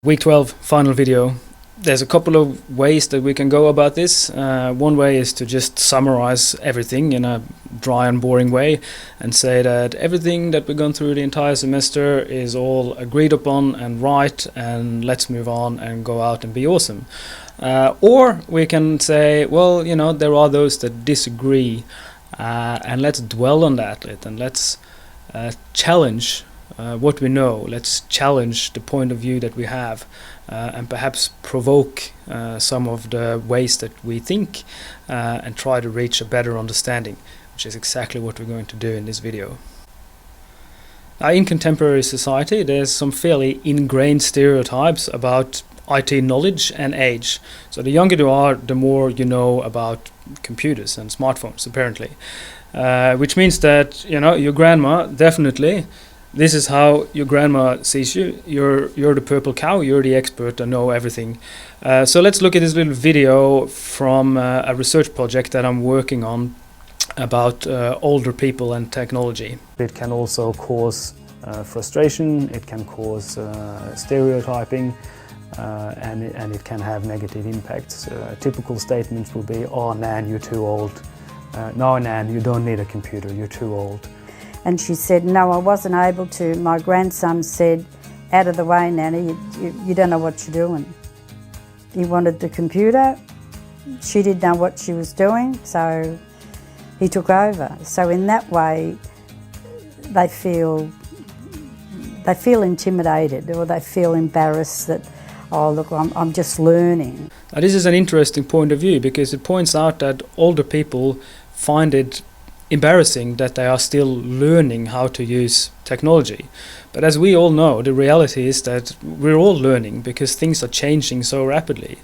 Week 12 final video. There's a couple of ways that we can go about this. One way is to just summarize everything in a dry and boring way and say that everything that we've gone through the entire semester is all agreed upon and right, and let's move on and go out and be awesome. Or we can say, well, there are those that disagree, and let's dwell on that and let's challenge what we know. Let's challenge the point of view that we have, and perhaps provoke some of the ways that we think, and try to reach a better understanding, which is exactly what we're going to do in this video. Now, in contemporary society, there's some fairly ingrained stereotypes about IT knowledge and age. So the younger you are, the more you know about computers and smartphones, apparently. Which means that, your grandma, definitely, this is how your grandma sees you. You're the purple cow, you're the expert that know everything. So let's look at this little video from a research project that I'm working on about older people and technology. It can also cause frustration, it can cause stereotyping, and it can have negative impacts. Typical statements will be, "Oh, Nan, you're too old." "No, Nan, you don't need a computer, you're too old." And she said, "No, I wasn't able to." My grandson said, "Out of the way, Nanny, you don't know what you're doing." He wanted the computer. She didn't know what she was doing, so he took over. So in that way, they feel intimidated, or they feel embarrassed that, "Oh, look, I'm just learning." Now, this is an interesting point of view because it points out that older people find it embarrassing that they are still learning how to use technology. But as we all know, the reality is that we're all learning because things are changing so rapidly.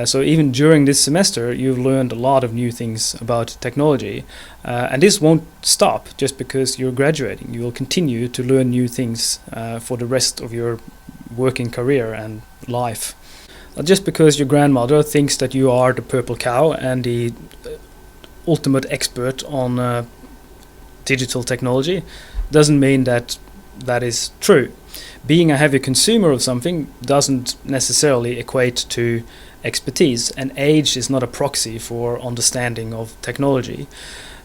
So even during this semester, you've learned a lot of new things about technology. And this won't stop just because you're graduating. You will continue to learn new things for the rest of your working career and life. Just because your grandmother thinks that you are the purple cow and the ultimate expert on digital technology doesn't mean that that is true. Being a heavy consumer of something doesn't necessarily equate to expertise, and age is not a proxy for understanding of technology.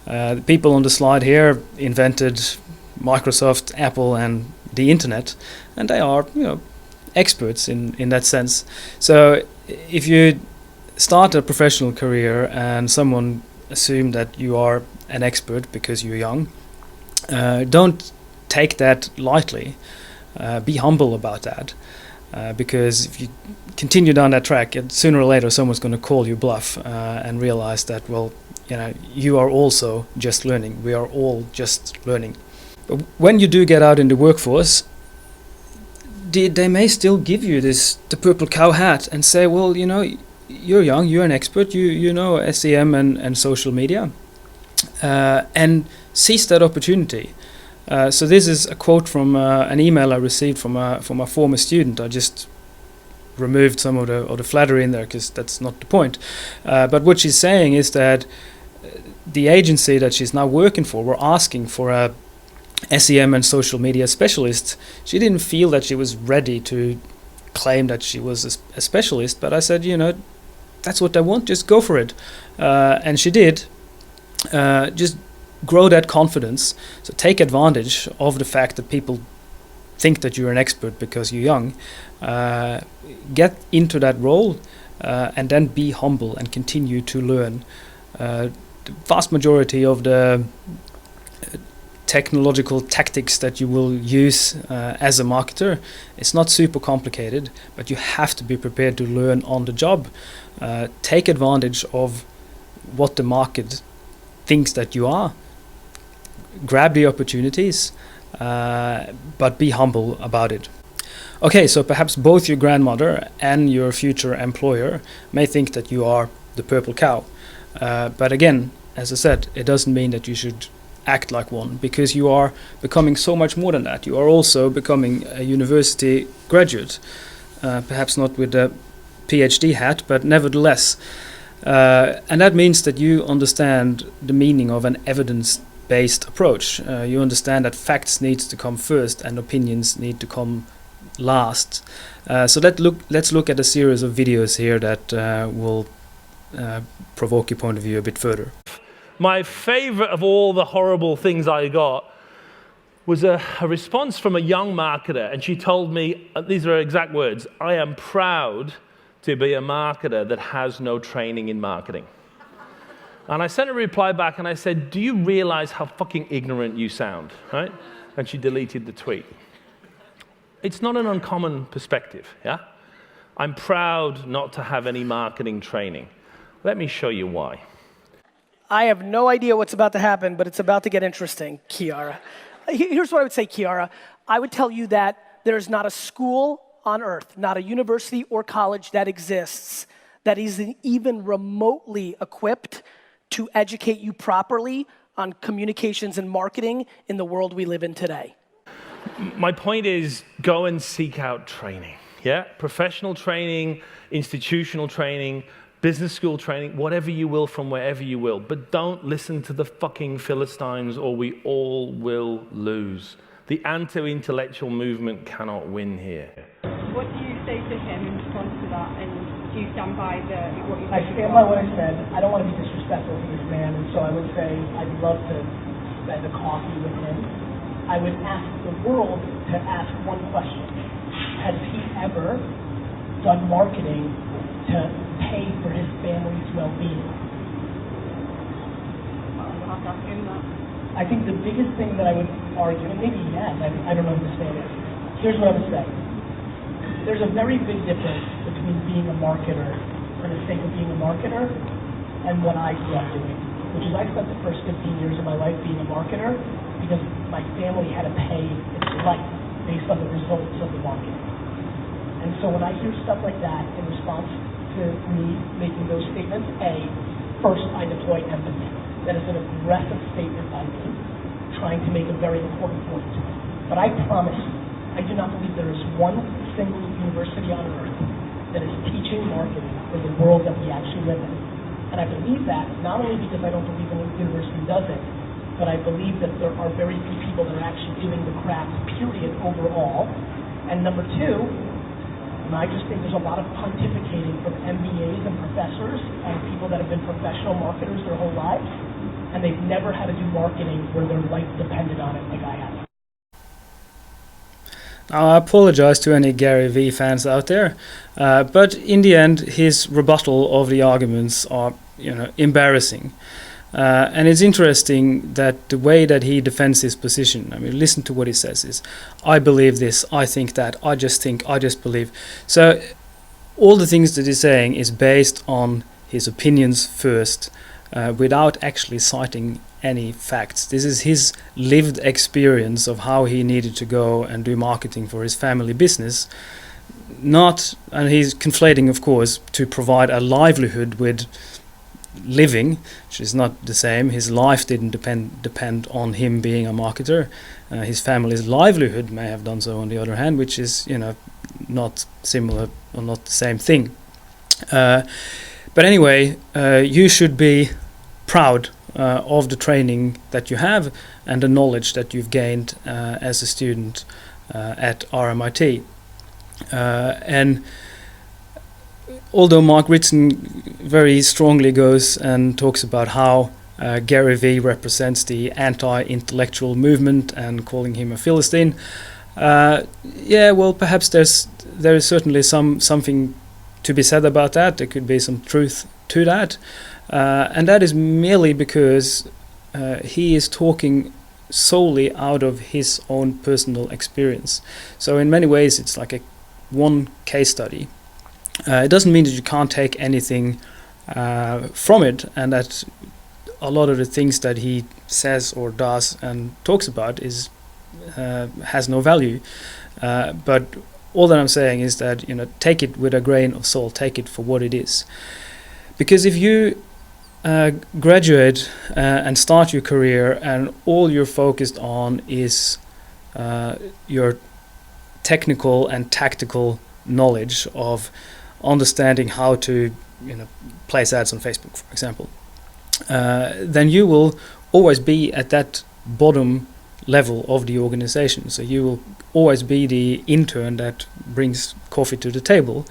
The people on the slide here invented Microsoft, Apple, and the internet, and they are, experts in that sense. So if you start a professional career and someone assume that you are an expert because you're young, don't take that lightly. Be humble about that, because if you continue down that track, sooner or later someone's going to call you bluff and realize that, well, you are also just learning. We are all just learning. But when you do get out in the workforce, they may still give you the purple cow hat and say, well, you're young, you're an expert, you know SEM and social media, and seize that opportunity. So this is a quote from an email I received from a former student. I just removed some of the flattery in there because that's not the point. But what she's saying is that the agency that she's now working for were asking for a SEM and social media specialist. She didn't feel that she was ready to claim that she was a specialist, but I said, that's what they want, just go for it. And she did. Just grow that confidence. So take advantage of the fact that people think that you're an expert because you're young. Get into that role, and then be humble and continue to learn. The vast majority of the technological tactics that you will use as a marketer, it's not super complicated, but you have to be prepared to learn on the job. Take advantage of what the market thinks that you are. Grab the opportunities, but be humble about it. Okay, so perhaps both your grandmother and your future employer may think that you are the purple cow. But again, as I said, it doesn't mean that you should act like one, because you are becoming so much more than that. You are also becoming a university graduate, perhaps not with a PhD hat, but nevertheless. And that means that you understand the meaning of an evidence-based approach. You understand that facts need to come first and opinions need to come last. So let's look at a series of videos here that will provoke your point of view a bit further. My favorite of all the horrible things I got was a response from a young marketer, and she told me, these are her exact words, "I am proud to be a marketer that has no training in marketing." And I sent a reply back and I said, "Do you realize how fucking ignorant you sound?" Right? And she deleted the tweet. It's not an uncommon perspective, yeah? I'm proud not to have any marketing training. Let me show you why. I have no idea what's about to happen, but it's about to get interesting, Kiara. Here's what I would say, Kiara. I would tell you that there's not a school on earth, not a university or college that exists that is even remotely equipped to educate you properly on communications and marketing in the world we live in today. My point is, go and seek out training, yeah? Professional training, institutional training, business school training, whatever you will from wherever you will. But don't listen to the fucking Philistines or we all will lose. The anti-intellectual movement cannot win here. What do you say to him in response to that? And do you stand by what you said? I stand by what I said. I don't want to be disrespectful to this man, and so I would say I'd love to spend a coffee with him. I would ask the world to ask one question. Has he ever done marketing to pay for his family's well-being? I'll have to ask him that. I think the biggest thing that I would argue, and maybe he has, I don't know who this man is. Here's what I would say. There's a very big difference between being a marketer for the sake of being a marketer and what I grew up doing, which is I spent the first 15 years of my life being a marketer because my family had to pay its life based on the results of the marketing. And so when I hear stuff like that in response to me making those statements, first I deploy empathy. That is an aggressive statement by me, trying to make a very important point. But I promise you, I do not believe there is one single university on earth that is teaching marketing for the world that we actually live in. And I believe that not only because I don't believe any university does it, but I believe that there are very few people that are actually doing the craft, period, overall. And number two, and I just think there's a lot of pontificating from MBAs and professors and people that have been professional marketers their whole lives, and they've never had to do marketing where their life depended on it like I have. Now, I apologize to any Gary Vee fans out there, but in the end, his rebuttal of the arguments are, embarrassing. And it's interesting that the way that he defends his position, I mean, listen to what he says is, I believe this, I think that, I just believe. So all the things that he's saying is based on his opinions first, without actually citing any facts. This is his lived experience of how he needed to go and do marketing for his family business. And he's conflating, of course, to provide a livelihood with living, which is not the same. His life didn't depend on him being a marketer. His family's livelihood may have done so, on the other hand, which is, not similar or not the same thing. But anyway, you should be proud of the training that you have and the knowledge that you've gained as a student at RMIT. And although Mark Ritson very strongly goes and talks about how Gary Vee represents the anti-intellectual movement and calling him a Philistine, perhaps there is certainly something to be said about that. There could be some truth to that. And that is merely because he is talking solely out of his own personal experience. So in many ways, it's like one case study. It doesn't mean that you can't take anything from it, and that a lot of the things that he says or does and talks about has no value. But all that I'm saying is that, take it with a grain of salt, take it for what it is. Because if you graduate and start your career and all you're focused on is your technical and tactical knowledge of understanding how to place ads on Facebook, for example, then you will always be at that bottom level of the organization. So you will always be the intern that brings coffee to the table.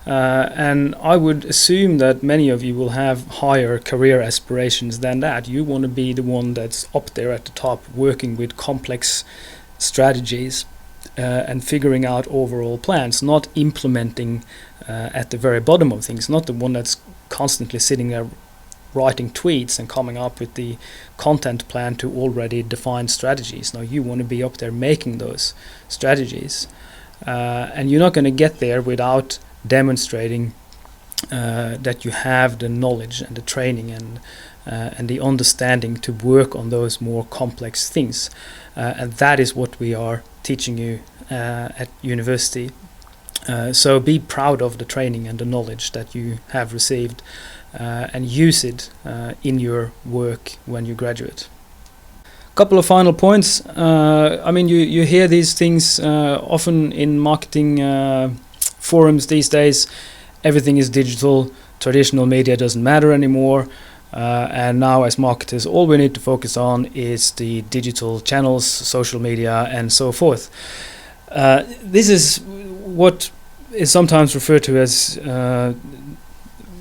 And I would assume that many of you will have higher career aspirations than that. You want to be the one that's up there at the top, working with complex strategies and figuring out overall plans, not implementing at the very bottom of things, not the one that's constantly sitting there writing tweets and coming up with the content plan to already defined strategies. Now you want to be up there making those strategies, and you're not going to get there without demonstrating that you have the knowledge and the training and the understanding to work on those more complex things, and that is what we are teaching you at university. So be proud of the training and the knowledge that you have received, and use it in your work when you graduate. Couple of final points. I mean, you hear these things often in marketing forums these days. Everything is digital, traditional media doesn't matter anymore, and now as marketers all we need to focus on is the digital channels, social media and so forth. This is what is sometimes referred to as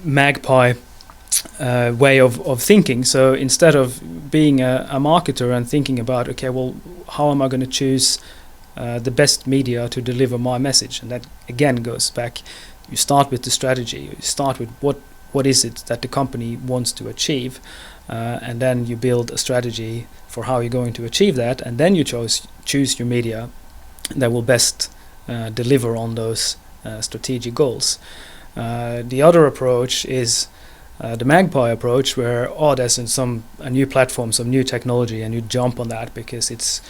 magpie way of thinking. So instead of being a marketer and thinking about, okay, well, how am I going to choose the best media to deliver my message? And that again goes back, you start with the strategy, you start with what is it that the company wants to achieve, and then you build a strategy for how you're going to achieve that, and then you choose your media that will best deliver on those strategic goals. The other approach is the magpie approach, where there's a new platform, some new technology, and you jump on that because it's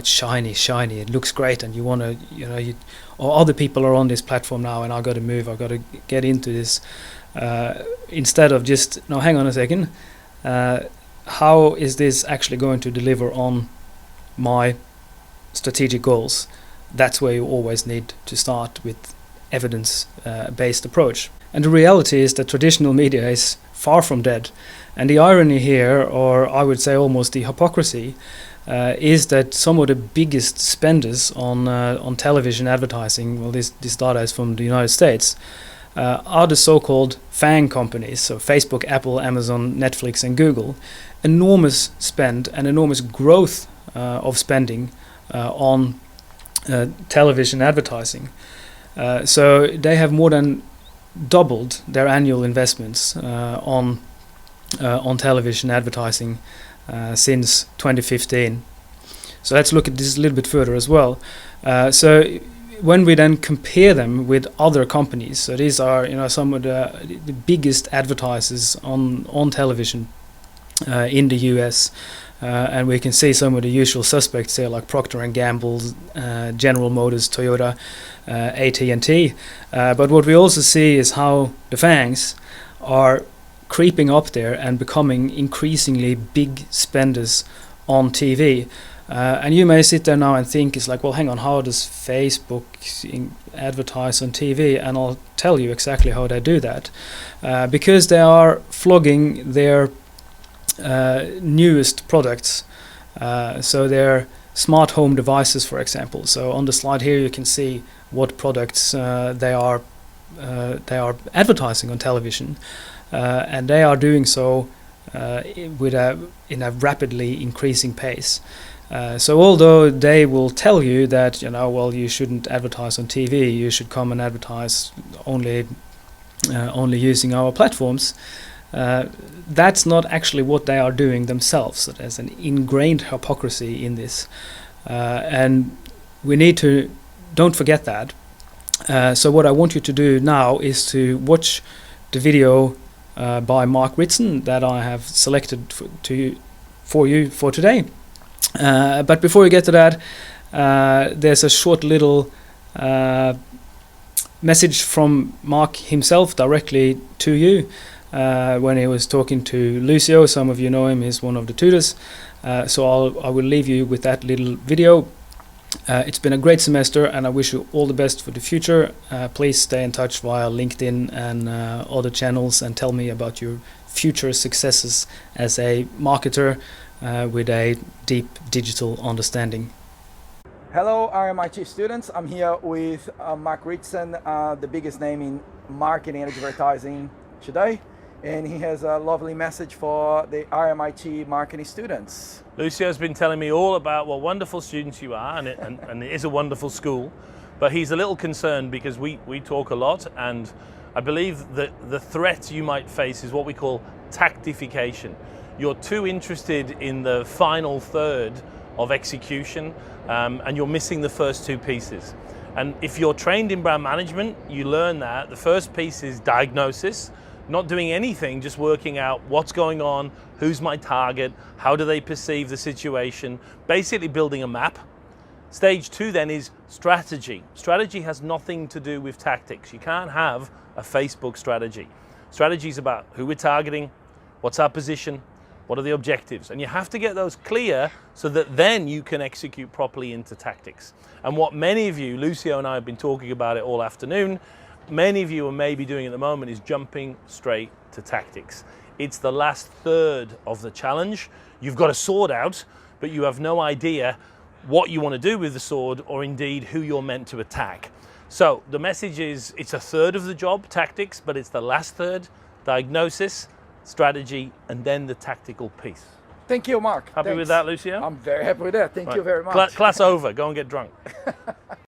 shiny, it looks great, and you want to or other people are on this platform now, and I got to move, I got to get into this, instead of just no, hang on a second, how is this actually going to deliver on my strategic goals? That's where you always need to start with evidence-based approach. And the reality is that traditional media is far from dead. And the irony here, or I would say almost the hypocrisy, is that some of the biggest spenders on television advertising, well, this data is from the United States, are the so-called FANG companies, so Facebook, Apple, Amazon, Netflix and Google. Enormous spend and enormous growth of spending on television advertising. So they have more than doubled their annual investments on television advertising since 2015. So let's look at this a little bit further as well. So when we then compare them with other companies, so these are some of the biggest advertisers on television in the US, and we can see some of the usual suspects here, like Procter & Gamble, General Motors, Toyota, AT&T. But what we also see is how the FANGs are creeping up there and becoming increasingly big spenders on TV. And you may sit there now and think, it's like, well, hang on, how does Facebook advertise on TV? And I'll tell you exactly how they do that. Because they are flogging their newest products, so their smart home devices, for example. So on the slide here you can see what products they are advertising on television, and they are doing so in a rapidly increasing pace. So although they will tell you that well, you shouldn't advertise on TV, you should come and advertise only using our platforms, that's not actually what they are doing themselves. So there's an ingrained hypocrisy in this, and we need to don't forget that. So what I want you to do now is to watch the video by Mark Ritson that I have selected for you for today. But before we get to that, there's a short little message from Mark himself directly to you. When he was talking to Lucio, some of you know him, he's one of the tutors. So I will leave you with that little video. It's been a great semester and I wish you all the best for the future. Please stay in touch via LinkedIn and other channels and tell me about your future successes as a marketer with a deep digital understanding. Hello, RMIT students. I'm here with Mark Ritson, the biggest name in marketing and advertising today. And he has a lovely message for the RMIT marketing students. Lucio's been telling me all about what wonderful students you are, and it is a wonderful school, but he's a little concerned because we talk a lot, and I believe that the threat you might face is what we call tactification. You're too interested in the final third of execution, and you're missing the first two pieces. And if you're trained in brand management, you learn that the first piece is diagnosis, not doing anything, just working out what's going on, who's my target, how do they perceive the situation, basically building a map. Stage two then is strategy. Strategy has nothing to do with tactics. You can't have a Facebook strategy. Strategy is about who we're targeting, what's our position, what are the objectives, and you have to get those clear so that then you can execute properly into tactics. And what many of you, Lucio and I have been talking about it all afternoon, many of you are maybe doing at the moment is jumping straight to tactics. It's the last third of the challenge. You've got a sword out, but you have no idea what you want to do with the sword or indeed who you're meant to attack. So the message is it's a third of the job, tactics, but it's the last third, diagnosis, strategy, and then the tactical piece. Thank you, Mark. Happy Thanks. with that, Lucio? I'm very happy with that. Thank you very much. Class over, go and get drunk.